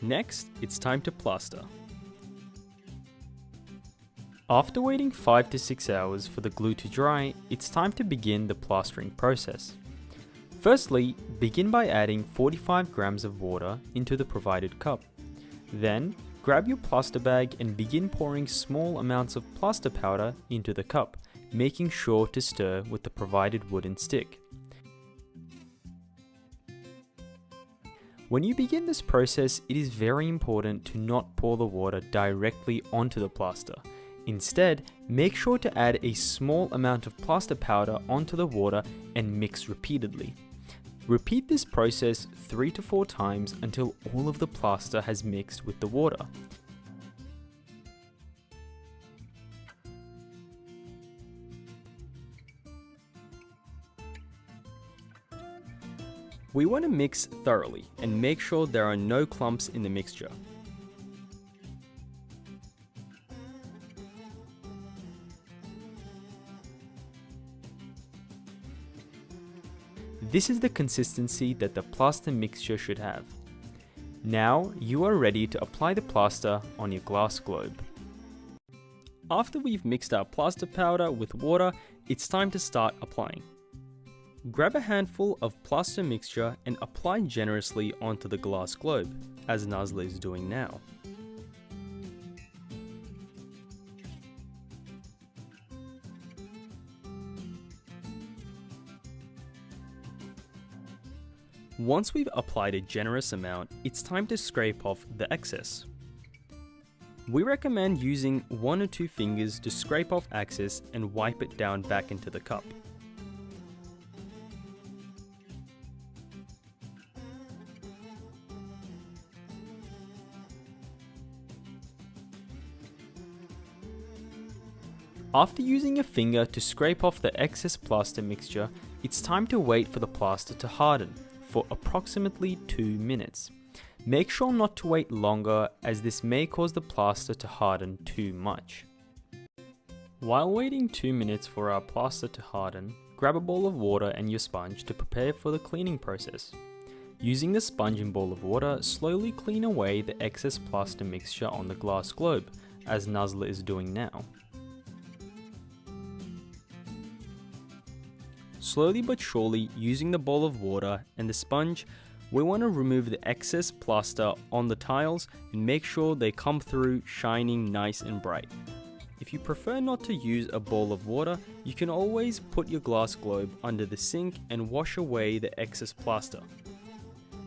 Next, it's time to plaster. After waiting 5 to 6 hours for the glue to dry, it's time to begin the plastering process. Firstly, begin by adding 45 grams of water into the provided cup. Then, grab your plaster bag and begin pouring small amounts of plaster powder into the cup, making sure to stir with the provided wooden stick. When you begin this process, it is very important to not pour the water directly onto the plaster. Instead, make sure to add a small amount of plaster powder onto the water and mix repeatedly. Repeat this process 3 to 4 times until all of the plaster has mixed with the water. We want to mix thoroughly and make sure there are no clumps in the mixture. This is the consistency that the plaster mixture should have. Now you are ready to apply the plaster on your glass globe. After we've mixed our plaster powder with water, it's time to start applying. Grab a handful of plaster mixture and apply generously onto the glass globe, as Nazla is doing now. Once we've applied a generous amount, it's time to scrape off the excess. We recommend using 1 or 2 fingers to scrape off excess and wipe it down back into the cup. After using a finger to scrape off the excess plaster mixture, it's time to wait for the plaster to harden for approximately 2 minutes. Make sure not to wait longer, as this may cause the plaster to harden too much. While waiting 2 minutes for our plaster to harden, grab a bowl of water and your sponge to prepare for the cleaning process. Using the sponge and bowl of water, slowly clean away the excess plaster mixture on the glass globe, as Nazla is doing now. Slowly but surely, using the bowl of water and the sponge, we want to remove the excess plaster on the tiles and make sure they come through shining nice and bright. If you prefer not to use a bowl of water, you can always put your glass globe under the sink and wash away the excess plaster.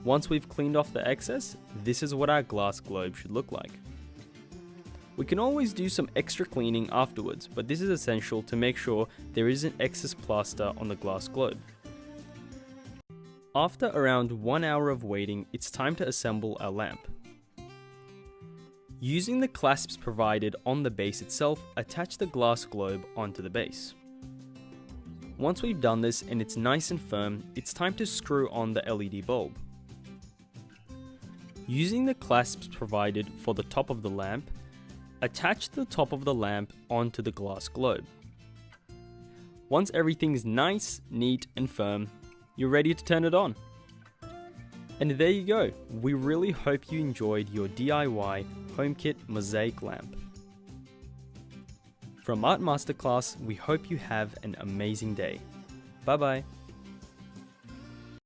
Once we've cleaned off the excess, this is what our glass globe should look like. We can always do some extra cleaning afterwards, but this is essential to make sure there isn't excess plaster on the glass globe. After around 1 hour of waiting, it's time to assemble our lamp. Using the clasps provided on the base itself, attach the glass globe onto the base. Once we've done this and it's nice and firm, it's time to screw on the LED bulb. Using the clasps provided for the top of the lamp, attach the top of the lamp onto the glass globe. Once everything's nice, neat and firm, you're ready to turn it on. And there you go. We really hope you enjoyed your DIY HomeKit mosaic lamp. From Art Masterclass, we hope you have an amazing day. Bye bye.